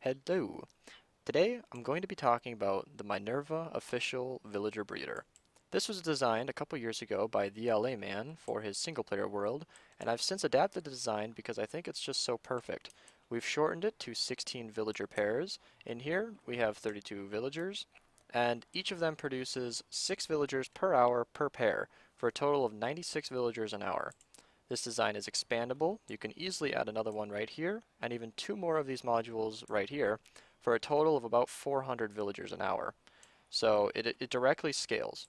Hello. Today I'm going to be talking about the Minerva Official Villager Breeder. This was designed a couple years ago by the LA Man for his single player world, and I've since adapted the design because I think it's just so perfect. We've shortened it to 16 villager pairs. In here we have 32 villagers, and each of them produces 6 villagers per hour per pair, for a total of 96 villagers an hour. This design is expandable. You can easily add another one right here, and even 2 more of these modules right here, for a total of about 400 villagers an hour. So it directly scales.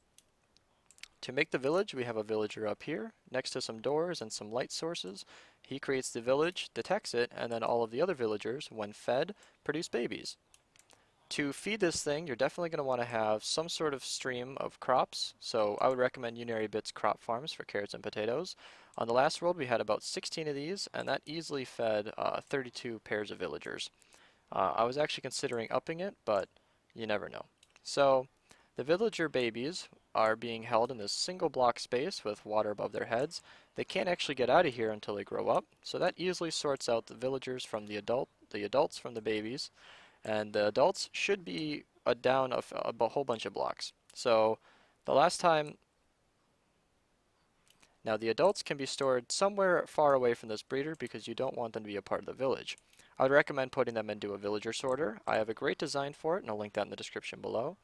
To make the village, we have a villager up here, next to some doors and some light sources. He creates the village, detects it, and then all of the other villagers, when fed, produce babies. To feed this thing, you're definitely going to want to have some sort of stream of crops, so I would recommend Unary Bits crop farms for carrots and potatoes. On the last world we had about 16 of these, and that easily fed 32 pairs of villagers. I was actually considering upping it, but you never know. So the villager babies are being held in this single block space with water above their heads. They can't actually get out of here until they grow up, so that easily sorts out the villagers from the adults from the babies, and the adults should be down a whole bunch of blocks. So the last time, now the adults can be stored somewhere far away from this breeder because you don't want them to be a part of the village. I would recommend putting them into a villager sorter. I have a great design for it, and I'll link that in the description below.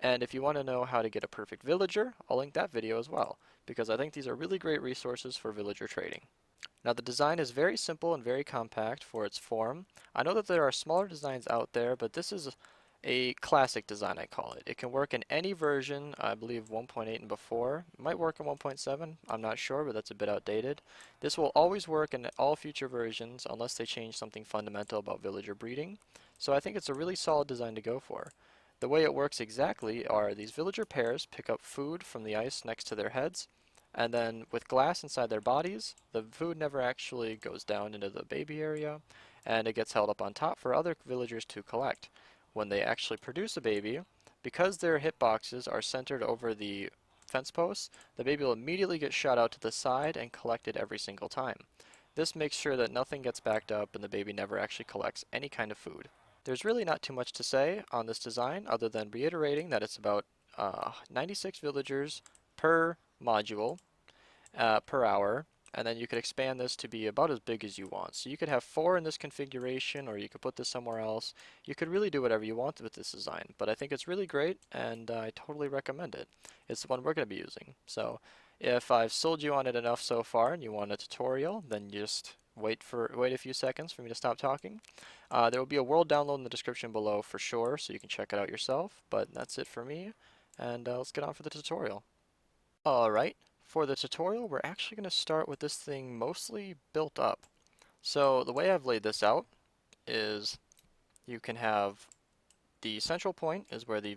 And if you want to know how to get a perfect villager, I'll link that video as well, because I think these are really great resources for villager trading. Now the design is very simple and very compact for its form. I know that there are smaller designs out there, but this is a classic design, I call it. It can work in any version, I believe 1.8 and before. It might work in 1.7, I'm not sure, but that's a bit outdated. This will always work in all future versions unless they change something fundamental about villager breeding. So I think it's a really solid design to go for. The way it works exactly are these villager pairs pick up food from the ice next to their heads, and then with glass inside their bodies, the food never actually goes down into the baby area, and it gets held up on top for other villagers to collect. When they actually produce a baby, because their hitboxes are centered over the fence posts, the baby will immediately get shot out to the side and collected every single time. This makes sure that nothing gets backed up and the baby never actually collects any kind of food. There's really not too much to say on this design other than reiterating that it's about 96 villagers per module per hour, and then you could expand this to be about as big as you want. So you could have 4 in this configuration, or you could put this somewhere else. You could really do whatever you want with this design, but I think it's really great, and I totally recommend it. It's the one we're going to be using. So if I've sold you on it enough so far and you want a tutorial, then just wait a few seconds for me to stop talking. There will be a world download in the description below for sure, so you can check it out yourself, but that's it for me, and let's get on for the tutorial. Alright, for the tutorial we're actually going to start with this thing mostly built up. So the way I've laid this out is you can have the central point is where the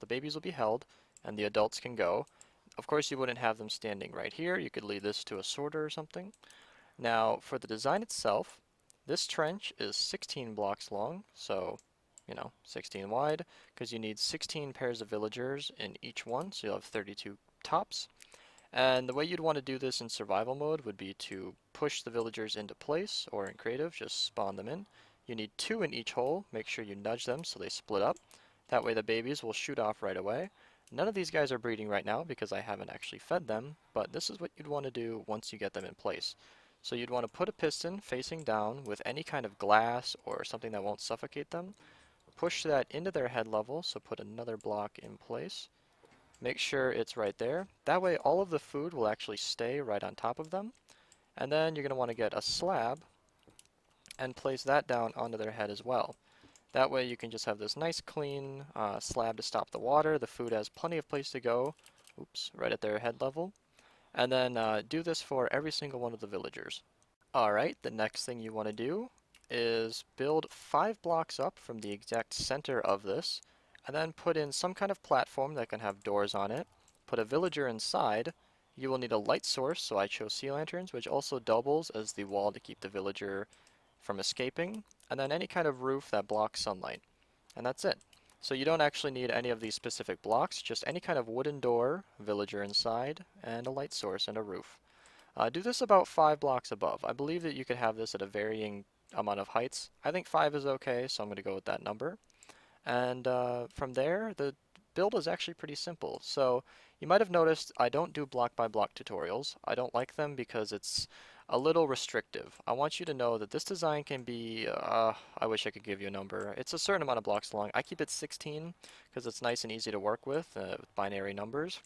babies will be held, and the adults can go. Of course you wouldn't have them standing right here, you could lead this to a sorter or something. Now for the design itself, this trench is 16 blocks long, so 16 wide, because you need 16 pairs of villagers in each one, so you'll have 32 tops. And the way you'd want to do this in survival mode would be to push the villagers into place, or in creative, just spawn them in. You need 2 in each hole, make sure you nudge them so they split up. That way the babies will shoot off right away. None of these guys are breeding right now because I haven't actually fed them, but this is what you'd want to do once you get them in place. So you'd want to put a piston facing down with any kind of glass or something that won't suffocate them. Push that into their head level, so put another block in place. Make sure it's right there. That way all of the food will actually stay right on top of them. And then you're going to want to get a slab and place that down onto their head as well. That way you can just have this nice clean slab to stop the water. The food has plenty of place to go, right at their head level. And then do this for every single one of the villagers. Alright, the next thing you want to do is build 5 blocks up from the exact center of this, and then put in some kind of platform that can have doors on it. Put a villager inside. You will need a light source, so I chose sea lanterns, which also doubles as the wall to keep the villager from escaping, and then any kind of roof that blocks sunlight. And that's it. So you don't actually need any of these specific blocks, just any kind of wooden door, villager inside, and a light source and a roof. Do this about 5 blocks above. I believe that you could have this at a varying amount of heights. I think 5 is okay, so I'm going to go with that number. And from there, the build is actually pretty simple. So you might have noticed I don't do block by block tutorials. I don't like them because it's a little restrictive. I want you to know that this design can be, I wish I could give you a number. It's a certain amount of blocks long. I keep it 16 because it's nice and easy to work with binary numbers.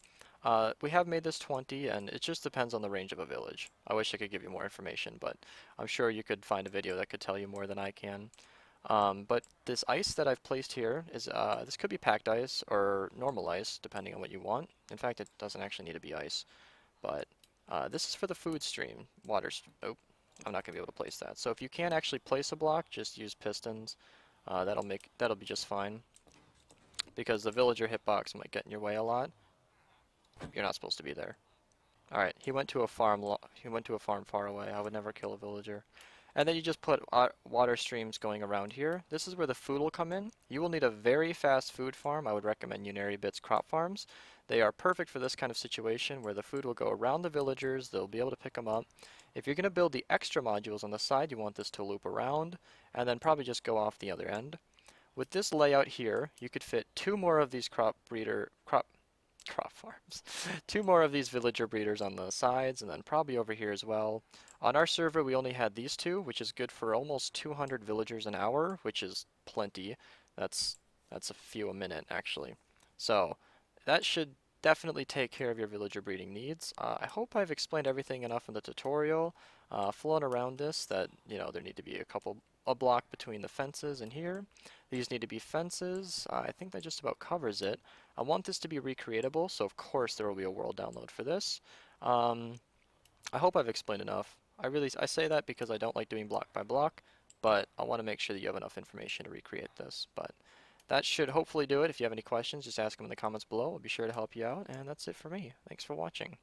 We have made this 20, and it just depends on the range of a village. I wish I could give you more information, but I'm sure you could find a video that could tell you more than I can. But this ice that I've placed here is, this could be packed ice or normal ice, depending on what you want. In fact, it doesn't actually need to be ice, but this is for the food stream. Oh, I'm not gonna be able to place that. So if you can't actually place a block, just use pistons. That'll be just fine, because the villager hitbox might get in your way a lot. You're not supposed to be there. All right, he went to a farm. He went to a farm far away. I would never kill a villager. And then you just put water streams going around here. This is where the food will come in. You will need a very fast food farm. I would recommend Unary Bits crop farms. They are perfect for this kind of situation where the food will go around the villagers. They'll be able to pick them up. If you're going to build the extra modules on the side, you want this to loop around and then probably just go off the other end. With this layout here, you could fit 2 more of these crop farms. 2 more of these villager breeders on the sides, and then probably over here as well. On our server, we only had these 2, which is good for almost 200 villagers an hour, which is plenty. That's a few a minute, actually. So that should definitely take care of your villager breeding needs. I hope I've explained everything enough in the tutorial. Flown around this that, there need to be a block between the fences and here. These need to be fences. I think that just about covers it. I want this to be recreatable, so of course there will be a world download for this. I hope I've explained enough. I say that because I don't like doing block by block, but I want to make sure that you have enough information to recreate this. But that should hopefully do it. If you have any questions, just ask them in the comments below. I'll be sure to help you out, and that's it for me. Thanks for watching.